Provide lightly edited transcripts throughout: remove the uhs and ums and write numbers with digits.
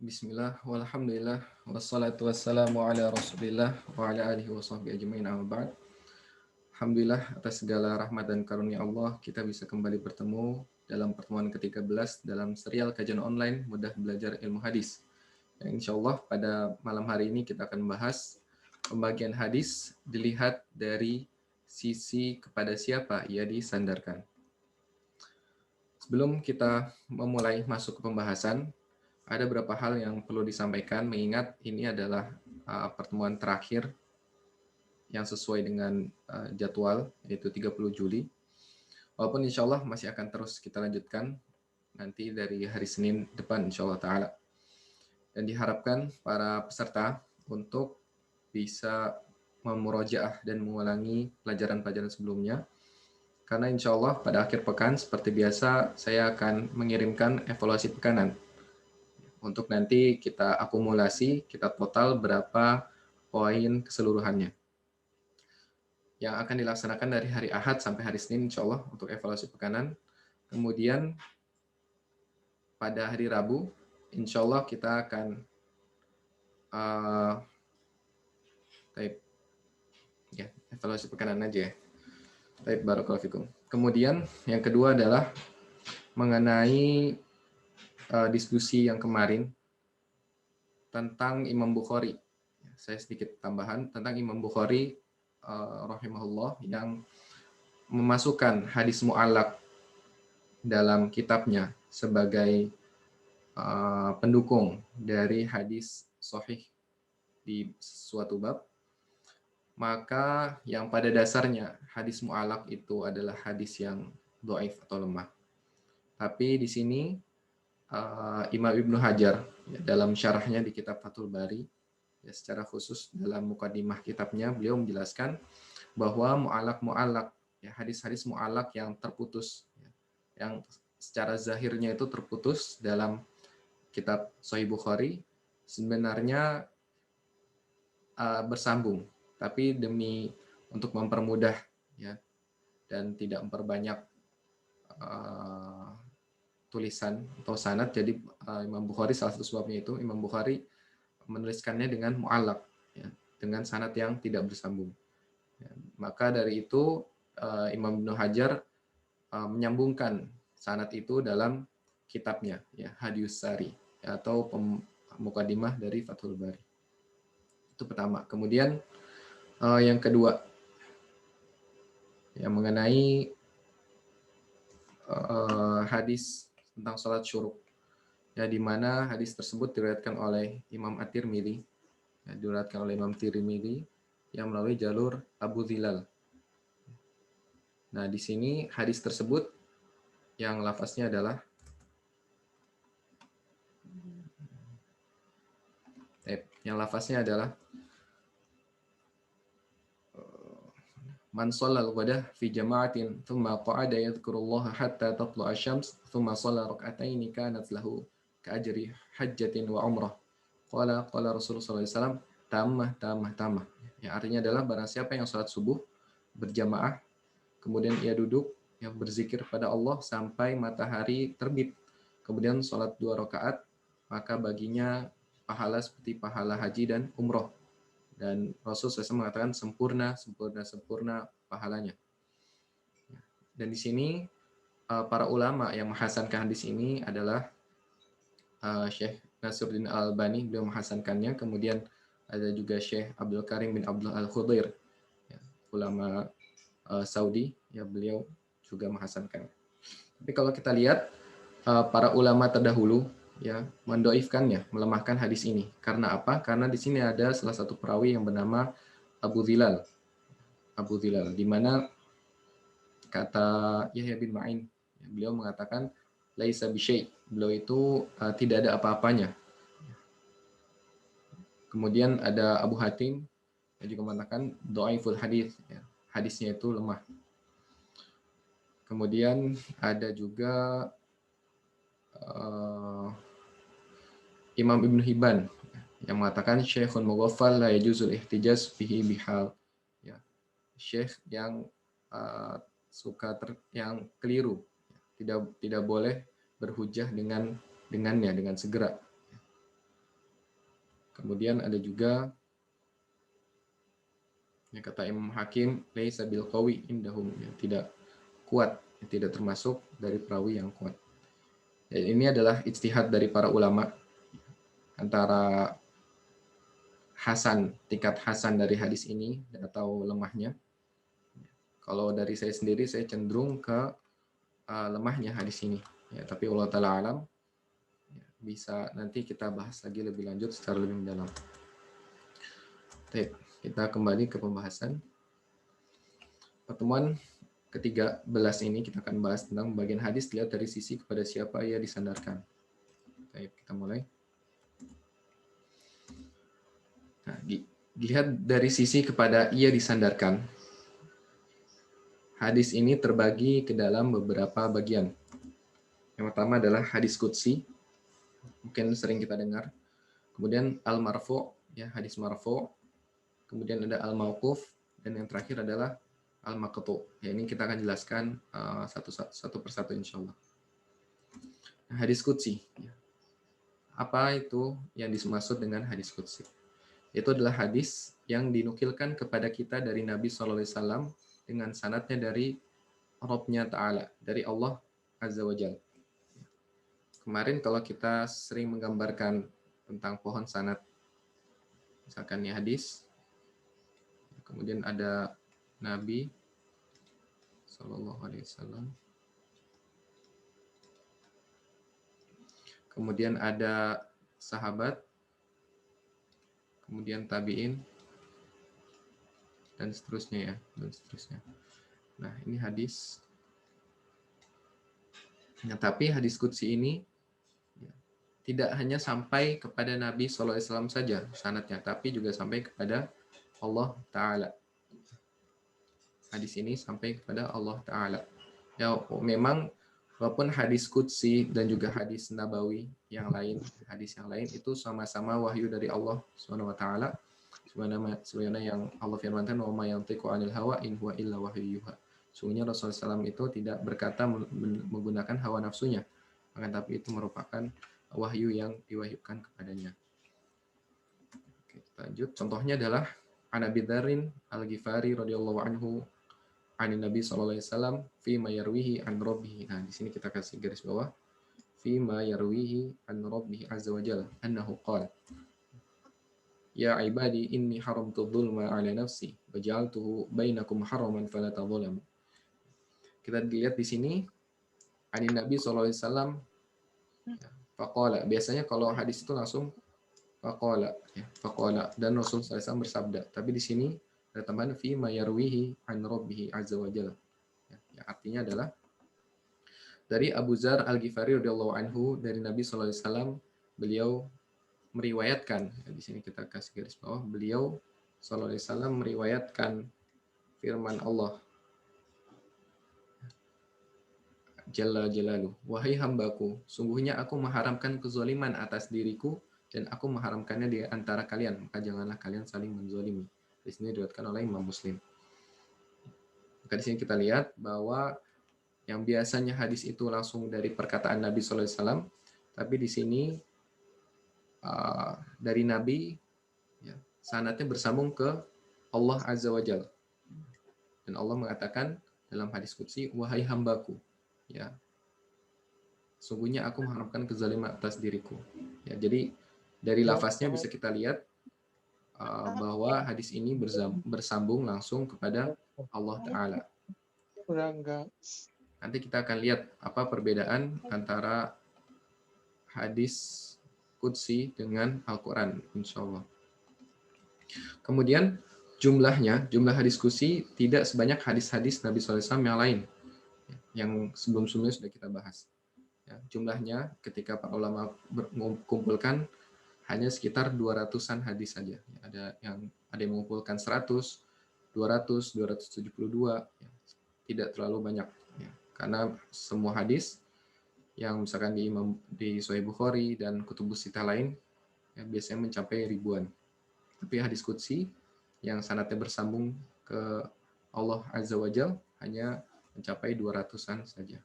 Bismillah, walhamdulillah, wassalatu wassalamu ala rasulillah wa ala alihi wa sahbihi ajma'in amma ba'd. Alhamdulillah atas segala rahmat dan karunia Allah kita bisa kembali bertemu dalam pertemuan ke-13 dalam serial kajian online Mudah Belajar Ilmu Hadis. Yang insya Allah pada malam hari ini kita akan membahas pembagian hadis dilihat dari sisi kepada siapa ia disandarkan. Sebelum kita memulai masuk ke pembahasan, ada beberapa hal yang perlu disampaikan mengingat ini adalah pertemuan terakhir yang sesuai dengan jadwal yaitu 30 Juli. Walaupun insya Allah masih akan terus kita lanjutkan nanti dari hari Senin depan insya Allah Ta'ala. Dan diharapkan para peserta untuk bisa memurojaah dan mengulangi pelajaran-pelajaran sebelumnya. Karena insya Allah pada akhir pekan seperti biasa saya akan mengirimkan evaluasi pekanan. Untuk nanti kita akumulasi, kita total berapa poin keseluruhannya. Yang akan dilaksanakan dari hari Ahad sampai hari Senin insya Allah untuk evaluasi pekanan. Kemudian pada hari Rabu, insya Allah kita akan evaluasi pekanan aja ya. Barakallahu fikum. Kemudian yang kedua adalah mengenai diskusi yang kemarin tentang Imam Bukhari. Saya sedikit tambahan tentang Imam Bukhari rahimahullah yang memasukkan hadis mu'allaq dalam kitabnya sebagai pendukung dari hadis sahih di suatu bab, maka yang pada dasarnya hadis mu'allaq itu adalah hadis yang dhaif atau lemah. Tapi di sini Imam Ibnu Hajar dalam syarahnya di kitab Fathul Bari ya, secara khusus dalam mukadimah kitabnya beliau menjelaskan bahwa mu'allaq ya, hadis-hadis mu'allaq yang terputus ya, yang secara zahirnya itu terputus dalam kitab Sahih Bukhari sebenarnya bersambung, tapi demi untuk mempermudah ya dan tidak memperbanyak tulisan atau sanad. Jadi Imam Bukhari salah satu sebabnya itu Imam Bukhari menuliskannya dengan mu'allaq ya, dengan sanad yang tidak bersambung. Ya, maka dari itu Imam Ibnu Hajar menyambungkan sanad itu dalam kitabnya ya Hadiyus Sari ya, atau mukadimah dari Fathul Bari. Itu pertama. Kemudian yang kedua yang mengenai hadis tentang salat syuruk ya, di mana hadis tersebut diriwayatkan oleh Imam At-Tirmidzi ya, diriwayatkan oleh Imam Tirmidzi yang melalui jalur Abu Dhilal. Nah, di sini hadis tersebut yang lafaznya adalah Man shallal ghadah fi jama'atin thumma qa'ada yadhkurullaha hatta tatlu'a asy-syams thumma shalla rak'ataini kanat lahu ka'ajri hajjatin wa umrah. Qala Rasulullah sallallahu alaihi wasallam tamah. Ya, artinya adalah barang siapa yang salat subuh berjamaah kemudian ia duduk yang berzikir pada Allah sampai matahari terbit, kemudian salat 2 rakaat, maka baginya pahala seperti pahala haji dan umroh. Dan Rasul SAW mengatakan sempurna pahalanya. Dan di sini para ulama yang menghasankan hadis ini adalah Syekh Nasiruddin Al-Albani, beliau menghasankannya. Kemudian ada juga Syekh Abdul Karim bin Abdul Al-Khudair, ya, ulama Saudi, ya, beliau juga menghasankan. Tapi kalau kita lihat para ulama terdahulu ya mendoifkannya, melemahkan hadis ini. Karena apa? Karena di sini ada salah satu perawi yang bernama Abu Dhilal, di mana kata Yahya bin Ma'in, beliau mengatakan laisa bisyai, beliau itu tidak ada apa-apanya. Kemudian ada Abu Hatim yang juga mengatakan dhaiful hadis, ya, hadisnya itu lemah. Kemudian ada juga Imam Ibnu Hibban yang mengatakan Syekhun Mughaffal la yajuzul ihtijaz fihi bihal. Ya, syekh yang yang keliru, tidak boleh berhujah dengan segera. Kemudian ada juga yang kata Imam Hakim, laisa bil qawi indahum, ya, tidak kuat, tidak termasuk dari perawi yang kuat. Dan ini adalah ijtihad dari para ulama antara tingkat hasan dari hadis ini atau lemahnya. Kalau dari saya sendiri, saya cenderung ke lemahnya hadis ini. Ya, tapi Allah Ta'ala alam, ya, bisa nanti kita bahas lagi lebih lanjut secara lebih mendalam. Baik, kita kembali ke pembahasan. Pertemuan ke-13 ini kita akan bahas tentang bagian hadis dilihat dari sisi kepada siapa ia disandarkan. Baik, kita mulai. Nah, dilihat dari sisi kepada ia disandarkan. Hadis ini terbagi ke dalam beberapa bagian. Yang pertama adalah hadis qudsi, mungkin sering kita dengar. Kemudian al-marfu', ya, hadis marfu'. Kemudian ada al-mauquf, dan yang terakhir adalah al-maqtu'. Ya, ini kita akan jelaskan satu persatu insyaallah. Hadis qudsi. Apa itu yang dimaksud dengan hadis qudsi? Itu adalah hadis yang dinukilkan kepada kita dari Nabi SAW dengan sanadnya dari Rabbnya Ta'ala, dari Allah Azza wa Jalla. Kemarin kalau kita sering menggambarkan tentang pohon sanad, misalkan ini hadis, kemudian ada Nabi SAW, kemudian ada sahabat, kemudian tabi'in, dan seterusnya ya, dan seterusnya. Nah, ini hadis. Nah, tapi hadis qudsi ini ya, tidak hanya sampai kepada Nabi SAW saja sanadnya, tapi juga sampai kepada Allah Ta'ala. Hadis ini sampai kepada Allah Ta'ala. Ya, memang walaupun hadis qudsi dan juga hadis nabawi yang lain, hadis yang lain itu sama-sama wahyu dari Allah Subhanahu wa taala. Sebagaimana yang Allah firmankan, "Wa ma yantiqu 'anil hawa in huwa illa wahyu yuha." Sungguhnya Rasulullah SAW itu tidak berkata menggunakan hawa nafsunya, akan tapi itu merupakan wahyu yang diwahyukan kepadanya. Oke, kita lanjut. Contohnya adalah An Abi Dzarrin Al-Ghifari radhiyallahu anhu an Nabi sallallahu alaihi wasallam fi ma yarwihi an rabbih. Nah, di sini kita kasih garis bawah fi ma yarwihi an rabbih azza wa jalla annahu qala ya ibadi inni haramtu dzulma ala nafsi wa ja'altuhu bainakum haraman fala tadzalamu. Kita lihat di sini an Nabi sallallahu alaihi wasallam faqala. Biasanya kalau hadis itu langsung faqala, ya, faqala, dan Rasul sallallahu alaihi wasallam bersabda. Tapi di sini ada tambahan fi ma yarwihi an rabbih azza wa jalla. Yang artinya adalah dari Abu Dzar Al-Ghifari radhiyallahu anhu dari Nabi sallallahu alaihi wasallam, beliau meriwayatkan, di sini kita kasih garis bawah, beliau sallallahu alaihi wasallam meriwayatkan firman Allah Jalla Jalaluh, wahai hambaku, sungguhnya aku mengharamkan kezaliman atas diriku dan aku mengharamkannya di antara kalian, maka janganlah kalian saling menzalimi. Di sini diriwayatkan oleh Imam Muslim. Maka di sini kita lihat bahwa yang biasanya hadis itu langsung dari perkataan Nabi sallallahu alaihi wasallam, tapi di sini dari Nabi, ya, sanadnya bersambung ke Allah Azza wa Jalla. Dan Allah mengatakan dalam hadis qudsi, wahai hambaku, ya, sungguhnya aku mengharamkan kezaliman atas diriku. Ya, jadi dari lafaznya bisa kita lihat bahwa hadis ini bersambung langsung kepada Allah Ta'ala. Nanti kita akan lihat apa perbedaan antara hadis qudsi dengan Al-Quran, insya Allah. Kemudian jumlah hadis qudsi tidak sebanyak hadis-hadis Nabi SAW yang lain, yang sebelum-sebelumnya sudah kita bahas. Ya, jumlahnya ketika para ulama mengumpulkan hanya sekitar 200-an hadis saja. Ya, ada yang mengumpulkan 100, 200, 272, ya, tidak terlalu banyak. Ya, karena semua hadis yang misalkan di Sahih Bukhari dan Kutubus Sittah lain, ya, biasanya mencapai ribuan. Tapi hadis qudsi yang sanadnya bersambung ke Allah Azza wa Jalla hanya mencapai 200-an saja.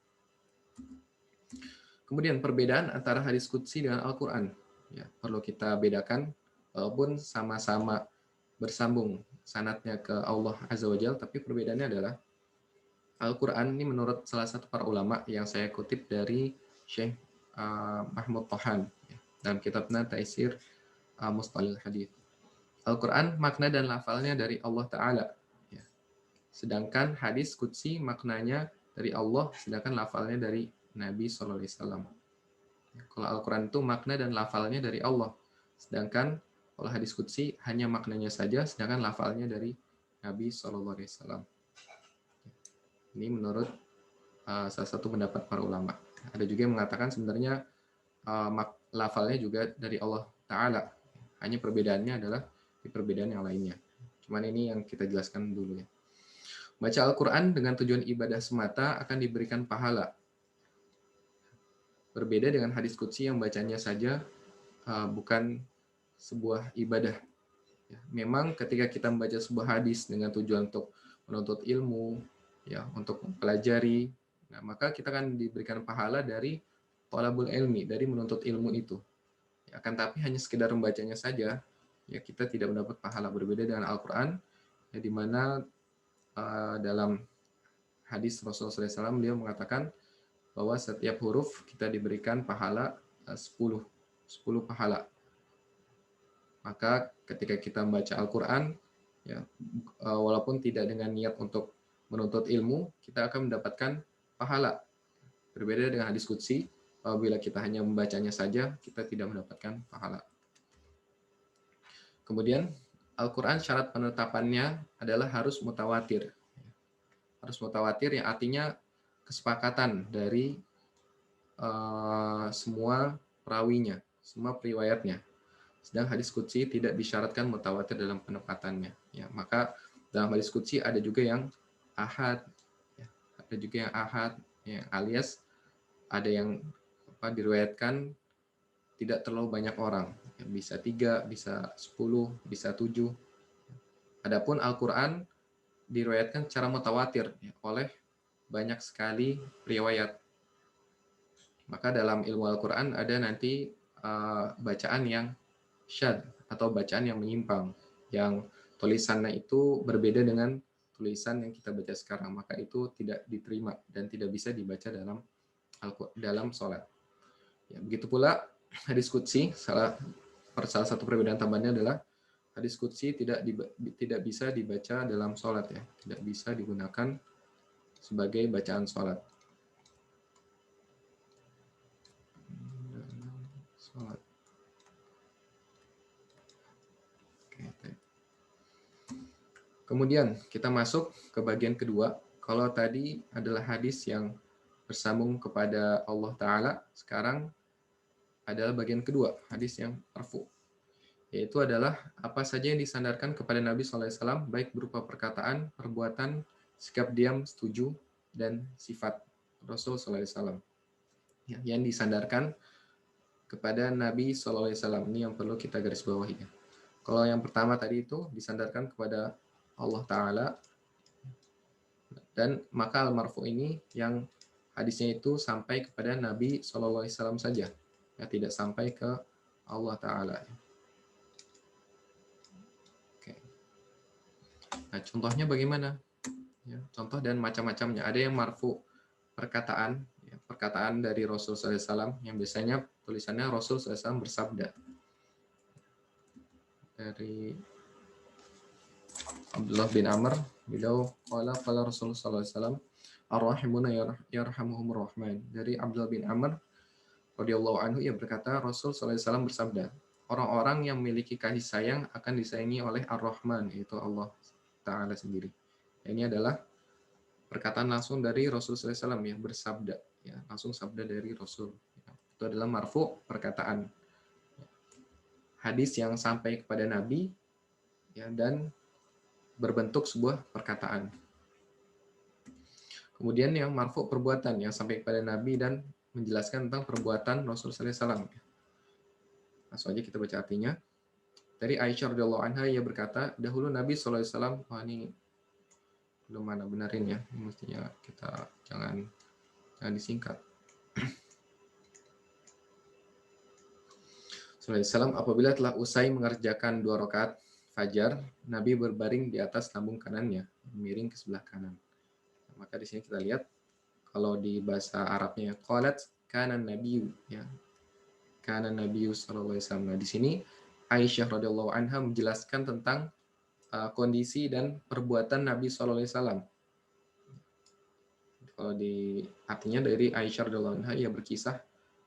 Kemudian perbedaan antara hadis qudsi dengan Al-Quran, ya, perlu kita bedakan walaupun sama-sama bersambung sanadnya ke Allah Azza wa Jalla, tapi perbedaannya adalah Al-Quran ini menurut salah satu para ulama yang saya kutip dari Syekh Mahmud Tohan dalam kitabnya Taisir Mustalil Hadith. Al-Quran makna dan lafalnya dari Allah Ta'ala. Ya. Sedangkan hadis Qudsi maknanya dari Allah, sedangkan lafalnya dari Nabi SAW. Kalau Al-Quran itu makna dan lafalnya dari Allah. Sedangkan kalau hadis Qudsi hanya maknanya saja, sedangkan lafalnya dari Nabi SAW. Ini menurut salah satu pendapat para ulama. Ada juga yang mengatakan sebenarnya lafalnya juga dari Allah Ta'ala. Hanya perbedaannya adalah di perbedaan yang lainnya. Cuman ini yang kita jelaskan dulu ya. Baca Al-Quran dengan tujuan ibadah semata akan diberikan pahala. Berbeda dengan hadis qudsi yang bacanya saja bukan sebuah ibadah. Ya, memang ketika kita membaca sebuah hadis dengan tujuan untuk menuntut ilmu, ya, untuk mempelajari, nah, maka kita akan diberikan pahala dari thalabul ilmi, dari menuntut ilmu itu. Ya, akan tapi hanya sekedar membacanya saja, ya kita tidak mendapat pahala. Berbeda dengan Al-Quran, ya, di mana dalam hadis Rasulullah SAW beliau mengatakan bahwa setiap huruf kita diberikan pahala 10 pahala. Maka ketika kita membaca Al-Quran, ya, walaupun tidak dengan niat untuk menuntut ilmu, kita akan mendapatkan pahala. Berbeda dengan hadis qudsi, apabila kita hanya membacanya saja, kita tidak mendapatkan pahala. Kemudian, Al-Quran syarat penetapannya adalah harus mutawatir. Harus mutawatir yang artinya kesepakatan dari semua perawinya, semua periwayatnya. Sedang hadis qudsi tidak disyaratkan mutawatir dalam penepatannya. Ya, maka dalam hadis qudsi ada juga yang ahad, ya, ada juga yang ahad, ya, alias ada yang diriwayatkan tidak terlalu banyak orang. Ya, bisa 3, bisa 10, bisa 7. Adapun Al-Quran diriwayatkan secara mutawatir ya, oleh banyak sekali riwayat. Maka dalam ilmu Al-Quran ada nanti bacaan yang syad atau bacaan yang menyimpang, yang tulisannya itu berbeda dengan tulisan yang kita baca sekarang, maka itu tidak diterima dan tidak bisa dibaca dalam sholat. Ya, begitu pula hadis qudsi, salah satu perbedaan tambahannya adalah hadis qudsi tidak bisa dibaca dalam sholat ya, tidak bisa digunakan sebagai bacaan sholat. Kemudian kita masuk ke bagian kedua. Kalau tadi adalah hadis yang bersambung kepada Allah Ta'ala, sekarang adalah bagian kedua, hadis yang marfu. Yaitu adalah apa saja yang disandarkan kepada Nabi SAW, baik berupa perkataan, perbuatan, sikap diam, setuju, dan sifat Rasul SAW. Yang disandarkan kepada Nabi SAW. Ini yang perlu kita garis bawahi. Kalau yang pertama tadi itu disandarkan kepada Allah Ta'ala, dan maka al-marfu ini yang hadisnya itu sampai kepada Nabi SAW saja, ya, tidak sampai ke Allah Ta'ala. Oke. Nah, contohnya bagaimana? Ya, contoh dan macam-macamnya. Ada yang marfu perkataan, ya, perkataan dari Rasul SAW yang biasanya tulisannya Rasul SAW bersabda. Dari Abdullah bin Amr, beliau qala Rasulullah SAW, ar-rahimuna yarhamuhumur rahman. Dari Abdullah bin Amr radhiyallahu anhu, ia berkata, Rasul SAW bersabda, orang-orang yang memiliki kasih sayang akan disayangi oleh Ar-Rahman, yaitu Allah Ta'ala sendiri. Ini adalah perkataan langsung dari Rasul SAW yang bersabda, ya, langsung sabda dari Rasul. Itu adalah marfu, perkataan. Hadis yang sampai kepada Nabi, ya, dan berbentuk sebuah perkataan. Kemudian yang marfu, perbuatan yang sampai kepada Nabi dan menjelaskan tentang perbuatan Rasulullah SAW. Langsung aja kita baca artinya. Dari Aisyah radhiyallahu anha, ia berkata, dahulu Nabi SAW, ini belum mana benarin ya, mestinya kita jangan disingkat. SAW apabila telah usai mengerjakan 2 rakaat fajar, Nabi berbaring di atas lambung kanannya, miring ke sebelah kanan. Maka di sini kita lihat kalau di bahasa Arabnya qalat kana nabiyyu, ya. Kana nabiyyu sallallahu alaihi wasallam. Nah, di sini Aisyah radhiyallahu anha menjelaskan tentang kondisi dan perbuatan Nabi sallallahu alaihi wasallam. Kalau di artinya dari Aisyah radhiyallahu anha, ia berkisah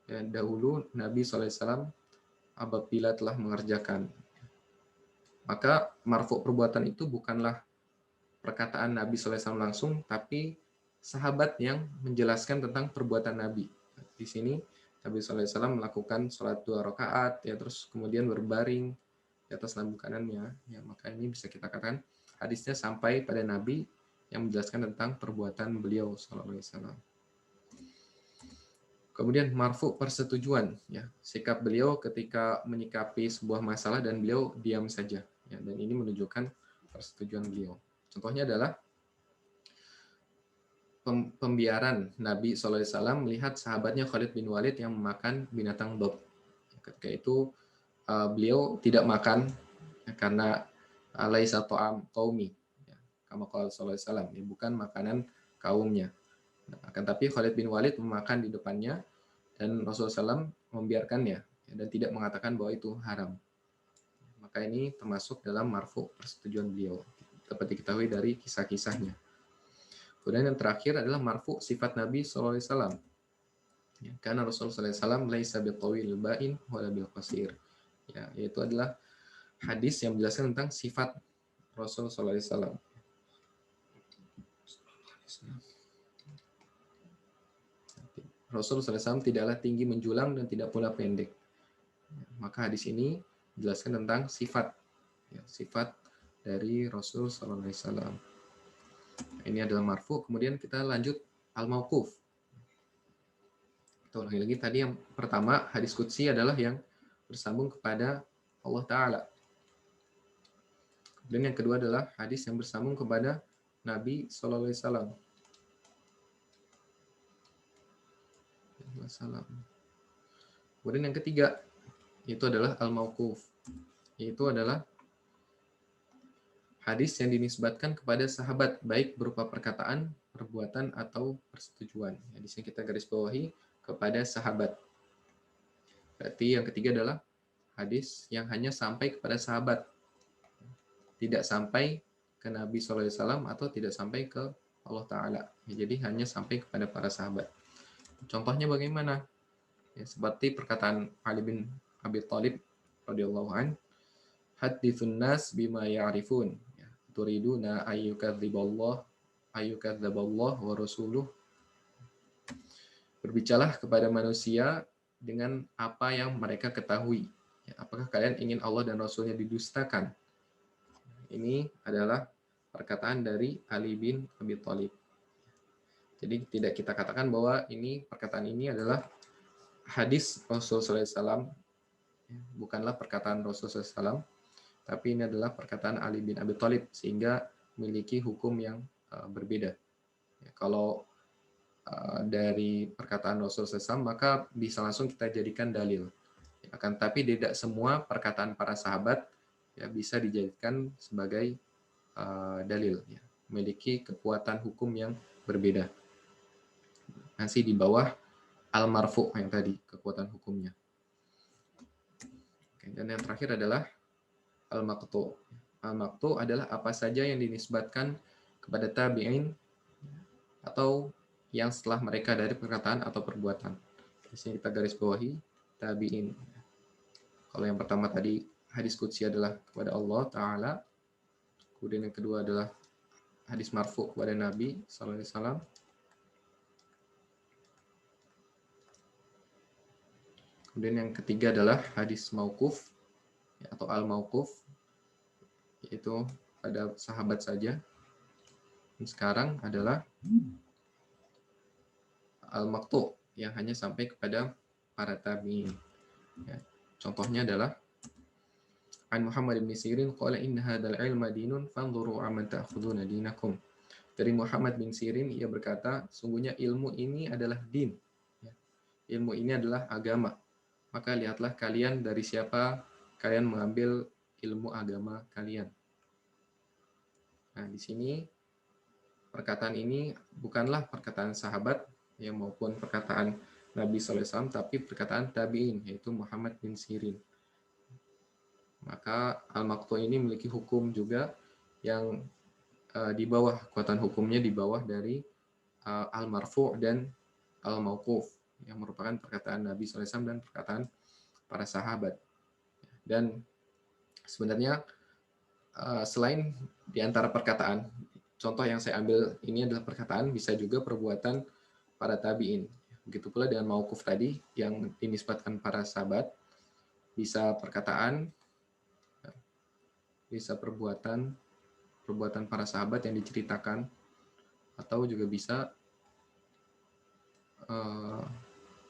ya, dahulu Nabi sallallahu alaihi wasallam apabila telah mengerjakan, maka marfu perbuatan itu bukanlah perkataan Nabi sallallahu alaihi wasallam langsung, tapi sahabat yang menjelaskan tentang perbuatan Nabi. Di sini Nabi sallallahu alaihi wasallam melakukan sholat 2 rakaat, ya, terus kemudian berbaring di atas lambung kanannya, ya, maka ini bisa kita katakan hadisnya sampai pada Nabi yang menjelaskan tentang perbuatan beliau sallallahu alaihi wasallam. Kemudian marfu persetujuan, ya, sikap beliau ketika menyikapi sebuah masalah dan beliau diam saja, ya, dan ini menunjukkan persetujuan beliau. Contohnya adalah pembiaran Nabi SAW melihat sahabatnya Khalid bin Walid yang memakan binatang dob. Ketika itu beliau tidak makan ya, karena laisa ta'am qaumi, ya, kama qala sallallahu alaihi wasallam, bukan makanan kaumnya. Nah, akan tapi Khalid bin Walid memakan di depannya dan Rasulullah SAW membiarkannya, ya, dan tidak mengatakan bahwa itu haram. Maka ini termasuk dalam marfu persetujuan beliau, dapat diketahui dari kisah-kisahnya. Kemudian yang terakhir adalah marfu sifat Nabi SAW. Ya, karena Rasulullah SAW laisa bitawil ba'in wala bil qasir. Ya, yaitu adalah hadis yang menjelaskan tentang sifat Rasulullah SAW. Rasulullah SAW tidaklah tinggi menjulang dan tidak pula pendek. Maka hadis ini menjelaskan tentang sifat, ya, sifat dari Rasul Sallallahu Alaihi Wasallam. Ini adalah marfu. Kemudian kita lanjut al-mauquf. Kita ulangi lagi, tadi yang pertama hadis qudsi adalah yang bersambung kepada Allah Ta'ala. Kemudian yang kedua adalah hadis yang bersambung kepada Nabi Sallallahu Alaihi Wasallam. Kemudian yang ketiga itu adalah al-mauquf, yaitu adalah hadis yang dinisbatkan kepada sahabat, baik berupa perkataan, perbuatan, atau persetujuan. Ya, di sini kita garis bawahi kepada sahabat. Berarti yang ketiga adalah hadis yang hanya sampai kepada sahabat, tidak sampai ke Nabi SAW atau tidak sampai ke Allah Ta'ala. Ya, jadi hanya sampai kepada para sahabat. Contohnya bagaimana? Ya, seperti perkataan Ali bin Abi Thalib radhiyallahu an, hadithun nas bima ya'rifun, ya, turiduna ayyukadziballah wa rasuluh. Berbicaralah kepada manusia dengan apa yang mereka ketahui. Ya, apakah kalian ingin Allah dan Rasulnya didustakan? Ini adalah perkataan dari Ali bin Abi Thalib. Jadi tidak kita katakan bahwa ini perkataan ini adalah hadis Rasulullah SAW, bukanlah perkataan Rasulullah SAW, tapi ini adalah perkataan Ali bin Abi Thalib, sehingga memiliki hukum yang berbeda. Ya, kalau dari perkataan Rasulullah SAW, maka bisa langsung kita jadikan dalil. Ya, akan tapi tidak semua perkataan para sahabat ya bisa dijadikan sebagai dalil. Ya, memiliki kekuatan hukum yang berbeda. Masih di bawah al-marfu yang tadi, kekuatan hukumnya. Oke, dan yang terakhir adalah al-maqtu. Al-maqtu adalah apa saja yang dinisbatkan kepada tabi'in atau yang setelah mereka dari perkataan atau perbuatan. Di sini kita garis bawahi tabi'in. Kalau yang pertama tadi hadis qudsi adalah kepada Allah Ta'ala. Kemudian yang kedua adalah hadis marfu kepada Nabi sallallahu alaihi wasallam. Kemudian yang ketiga adalah hadis mauquf atau al-mauquf, yaitu pada sahabat saja. Dan sekarang adalah al-maqtu yang hanya sampai kepada para tabi'in. Ya, contohnya adalah An Muhammad bin Sirin qala inna hadzal ilma dinun fanzuru amman ta'khuduna dinakum. Dari Muhammad bin Sirin ia berkata, sungguhnya ilmu ini adalah din. Ya, ilmu ini adalah agama. maka lihatlah kalian dari siapa kalian mengambil ilmu agama kalian. Nah, di sini perkataan ini bukanlah perkataan sahabat ya maupun perkataan Nabi SAW, tapi perkataan tabi'in, yaitu Muhammad bin Sirin. Maka al-maqtu' ini memiliki hukum juga yang di bawah, kekuatan hukumnya di bawah dari al-marfu' dan al-mauquf, yang merupakan perkataan Nabi SAW dan perkataan para sahabat. Dan sebenarnya selain di antara perkataan, contoh yang saya ambil ini adalah perkataan, bisa juga perbuatan para tabi'in. Begitu pula dengan mauquf tadi yang dinisbatkan para sahabat, bisa perkataan, bisa perbuatan para sahabat yang diceritakan, atau juga bisa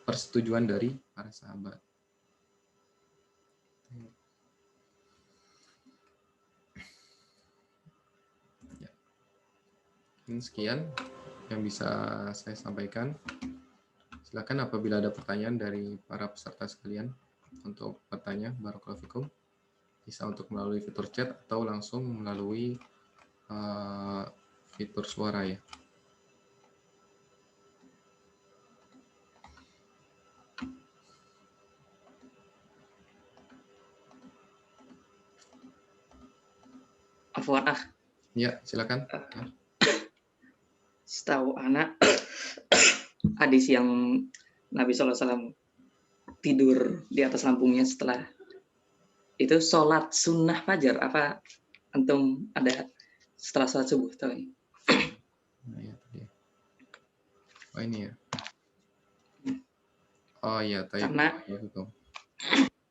persetujuan dari para sahabat. Ya. Sekian yang bisa saya sampaikan. Silakan apabila ada pertanyaan dari para peserta sekalian untuk bertanya. Barakallahu fikum. Bisa untuk melalui fitur chat atau langsung melalui fitur suara ya. Afwan Ya, silakan. Setahu anak hadis yang Nabi SAW tidur di atas lambungnya setelah itu sholat sunnah fajar, apa antum ada setelah sholat subuh tahu ya? Nah, ya, tadi. Oh ini ya. Oh iya, karena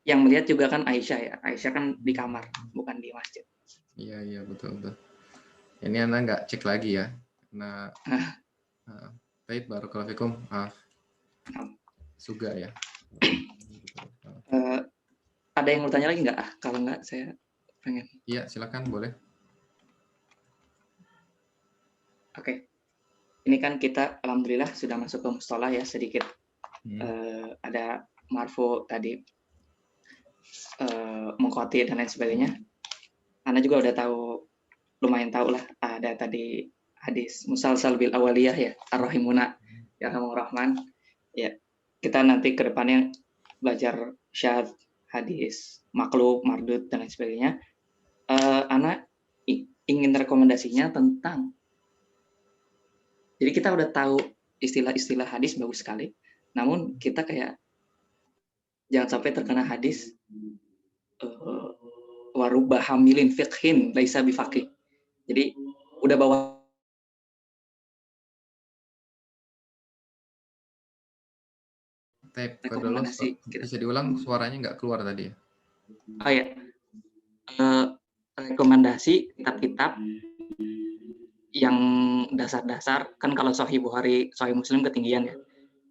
yang melihat juga kan Aisyah ya. Aisyah kan di kamar, bukan di masjid. Iya betul. Ini Anda nggak cek lagi ya, karena baik, barakallahu fikum. Suga ya. Ada yang mau tanya lagi nggak? Kalau nggak, saya pengen. Iya, silakan, boleh. Oke. Ini kan kita alhamdulillah sudah masuk ke mustalah ya sedikit. Ada marfu tadi, mengkoti dan lain sebagainya. Anda juga udah tahu, lumayan tahu lah. Ada tadi hadis musalsal bil awaliyah ya, ar-rahimuna ya rahman. Ya, kita nanti ke depannya belajar syad, hadis, maklub, mardud dan lain sebagainya. Anak ingin rekomendasinya tentang, jadi kita udah tahu istilah-istilah hadis bagus sekali, namun kita kayak jangan sampai terkena hadis warubah hamilin fiqhin laisa bifaqih. Jadi udah bawa rekomendasi. Bisa diulang, suaranya nggak keluar tadi ya? Oh ya, rekomendasi kitab-kitab yang dasar-dasar, kan kalau Sahih Bukhari, Sahih Muslim ketinggian ya,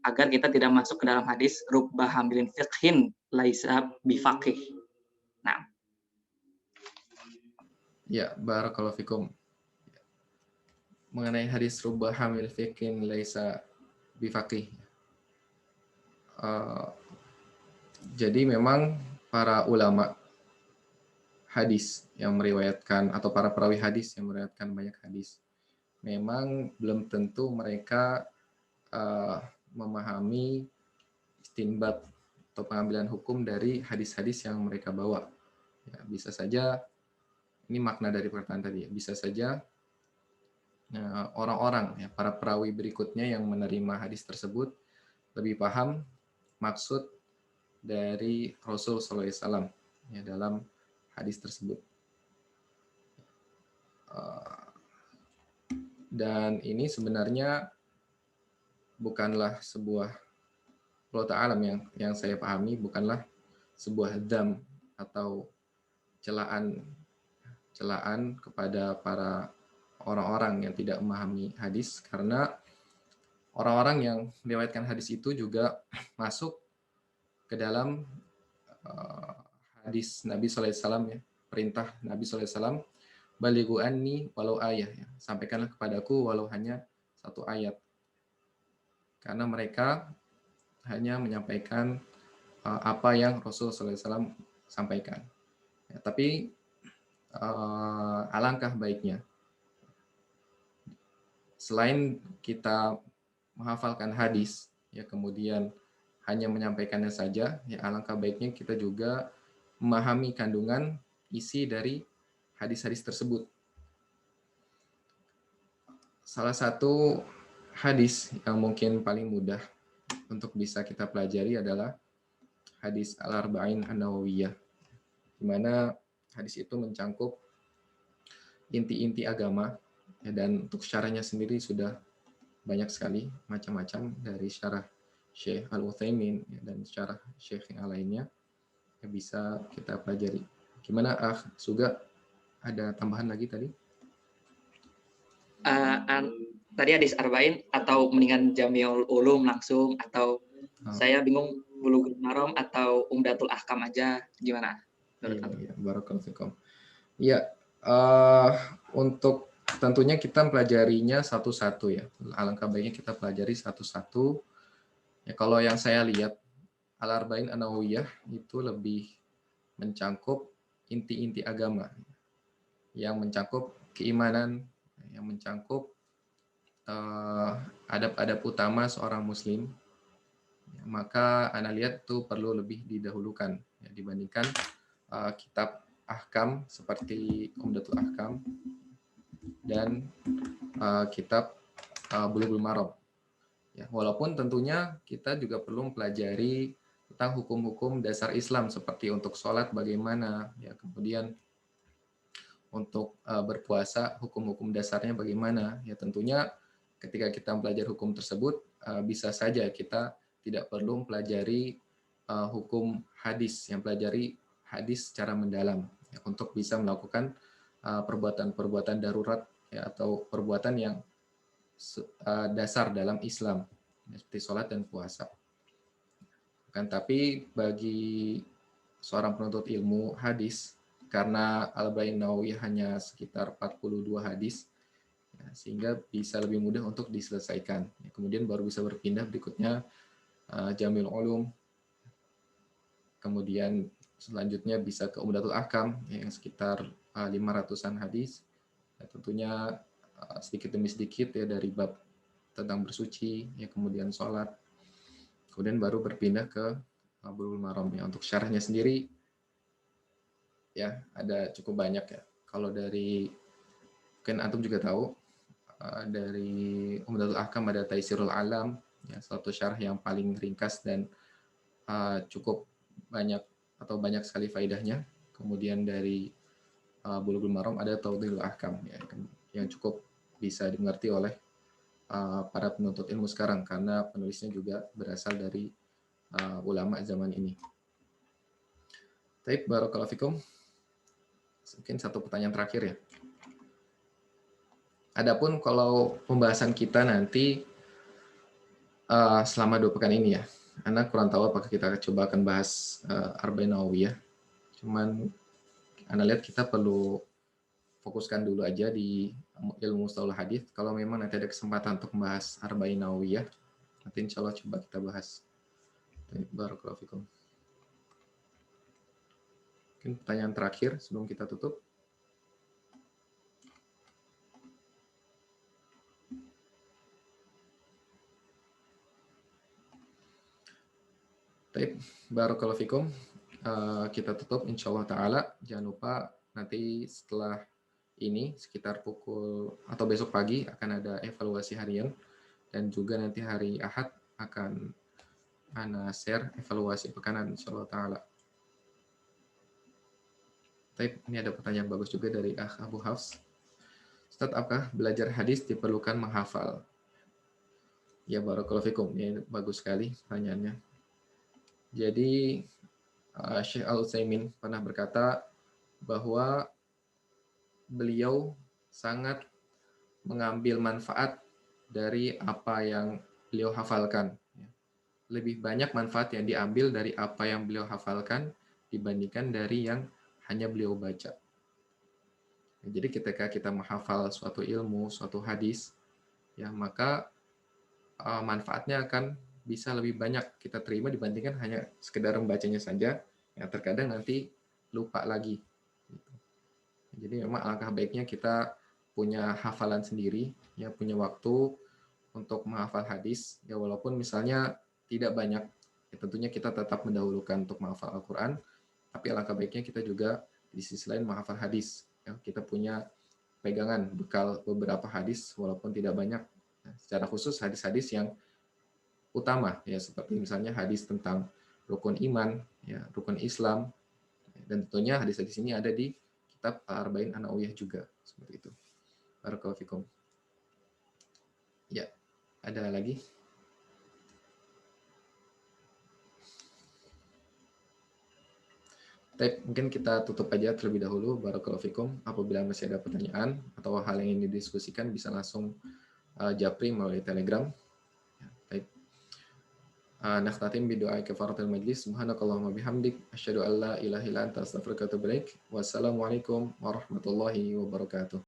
agar kita tidak masuk ke dalam hadis rubba hamilin fiqhin laisa bifaqih. Nah, ya, barakallahu fikum. Mengenai hadis rubba hamil fiqhin laisa bifaqih. Jadi memang para ulama hadis yang meriwayatkan, atau para perawi hadis yang meriwayatkan banyak hadis, memang belum tentu mereka memahami istinbat atau pengambilan hukum dari hadis-hadis yang mereka bawa. Ya, bisa saja, ini makna dari perkataan tadi, bisa saja orang-orang, ya, para perawi berikutnya yang menerima hadis tersebut lebih paham maksud dari Rasul SAW ya, dalam hadis tersebut. Dan ini sebenarnya bukanlah sebuah, Allah Ta'ala yang saya pahami, bukanlah sebuah dzam atau celaan kepada para orang-orang yang tidak memahami hadis, karena orang-orang yang meriwayatkan hadis itu juga masuk ke dalam hadis Nabi SAW ya, perintah Nabi SAW, balighu anni walau ayah ya, sampaikanlah kepadaku walau hanya satu ayat, karena mereka hanya menyampaikan apa yang Rasulullah SAW sampaikan. Ya, tapi alangkah baiknya selain kita menghafalkan hadis, ya kemudian hanya menyampaikannya saja, ya alangkah baiknya kita juga memahami kandungan isi dari hadis-hadis tersebut. Salah satu hadis yang mungkin paling mudah untuk bisa kita pelajari adalah hadis Al-Arba'in An-Nawawiyah, di mana hadis itu mencangkup inti-inti agama, ya, dan untuk syarahnya sendiri sudah banyak sekali macam-macam dari syarah Syekh Al-Utsaimin, ya, dan syarah Syekh yang lainnya yang bisa kita pelajari. Gimana Suga, ada tambahan lagi tadi? Tadi hadis arba'in atau mendingan Jamiul Ulum langsung, atau saya bingung Bulughul Maram atau Umdatul Ahkam aja, gimana? Iya, barakallahu fikum. Ya, untuk tentunya kita pelajarinya satu-satu ya. Alangkah baiknya kita pelajari satu-satu. Ya, kalau yang saya lihat Al-Arba'in An-Nawawiyah itu lebih mencangkup inti-inti agama, yang mencangkup keimanan, yang mencangkup adab-adab utama seorang muslim, ya, maka Anda lihat itu perlu lebih didahulukan ya, dibandingkan kitab ahkam seperti Umdatul Ahkam dan kitab Bulughul Maram. Ya, walaupun tentunya kita juga perlu mempelajari tentang hukum-hukum dasar Islam seperti untuk sholat bagaimana, ya kemudian untuk berpuasa hukum-hukum dasarnya bagaimana. Ya tentunya ketika kita belajar hukum tersebut bisa saja kita tidak perlu mempelajari hukum hadis, yang pelajari hadis secara mendalam ya, untuk bisa melakukan perbuatan-perbuatan darurat ya, atau perbuatan yang dasar dalam Islam seperti sholat dan puasa. Kan tapi bagi seorang penuntut ilmu hadis, karena Al-Arba'in Nawawiyah hanya sekitar 42 hadis, ya, sehingga bisa lebih mudah untuk diselesaikan. Ya, kemudian baru bisa berpindah berikutnya Jamiul Ulum, kemudian selanjutnya bisa ke Umdatul Ahkam yang sekitar 500-an hadis. Ya, tentunya sedikit demi sedikit ya dari bab tentang bersuci, ya kemudian sholat, kemudian baru berpindah ke Bulughul Maram. Ya, untuk syarahnya sendiri ya ada cukup banyak ya. Kalau dari mungkin antum juga tahu dari Umdatul Ahkam ada Taisirul Alam, ya suatu syarah yang paling ringkas dan cukup banyak atau banyak sekali faedahnya. Kemudian dari Bulughul Maram ada Tawdihul Ahkam, ya, yang cukup bisa dimengerti oleh para penuntut ilmu sekarang karena penulisnya juga berasal dari ulama zaman ini. Baik, barakallahu fikum. Mungkin satu pertanyaan terakhir ya. Adapun kalau pembahasan kita nanti selama 2 pekan ini ya, Anda kurang tahu apakah kita coba akan bahas Arba'in Nawawiyah. Cuman Anda lihat kita perlu fokuskan dulu aja di ilmu mustalah hadis. Kalau memang nanti ada kesempatan untuk membahas Arba'in Nawawiyah, nanti insya Allah coba kita bahas. Barakallahu fikum. Mungkin pertanyaan terakhir sebelum kita tutup. Baik, barakallahu fikum. Kita tutup insya Allah ta'ala. Jangan lupa nanti setelah ini sekitar pukul atau besok pagi akan ada evaluasi harian, dan juga nanti hari Ahad akan Ana share evaluasi pekanan insya Allah ta'ala. Baik, ini ada pertanyaan bagus juga dari Abu Hafs. Ustaz, apakah belajar hadis diperlukan menghafal? Ya, barakallahu fikum. Ini bagus sekali pertanyaannya. Jadi Syekh Al-Utsaimin pernah berkata bahwa beliau sangat mengambil manfaat dari apa yang beliau hafalkan. Lebih banyak manfaat yang diambil dari apa yang beliau hafalkan dibandingkan dari yang hanya beliau baca. Jadi ketika kita menghafal suatu ilmu, suatu hadis, ya maka manfaatnya akan bisa lebih banyak kita terima dibandingkan hanya sekedar membacanya saja, yang terkadang nanti lupa lagi. Jadi memang alangkah baiknya kita punya hafalan sendiri, ya punya waktu untuk menghafal hadis, ya walaupun misalnya tidak banyak, ya tentunya kita tetap mendahulukan untuk menghafal Al-Quran, tapi alangkah baiknya kita juga di sisi lain menghafal hadis. Ya, kita punya pegangan bekal beberapa hadis, walaupun tidak banyak, ya, secara khusus hadis-hadis yang utama, ya seperti misalnya hadis tentang rukun iman, ya rukun Islam, dan tentunya hadis-hadis ini ada di kitab Al-Arba'in An-Nawawiyah juga, seperti itu. Barakallahu fikum. Ya, ada lagi? Baik, mungkin kita tutup aja terlebih dahulu. Barakallahu fikum. Apabila masih ada pertanyaan atau hal yang ingin didiskusikan, bisa langsung japri melalui Telegram. Ya, baik. Nakhtatim bidu'a kafaratul majlis. Subhanakallahumma bihamdik. Asyhadu an la ilaha illa anta astaghfiruka wa atubu ilaik. Wassalamualaikum warahmatullahi wabarakatuh.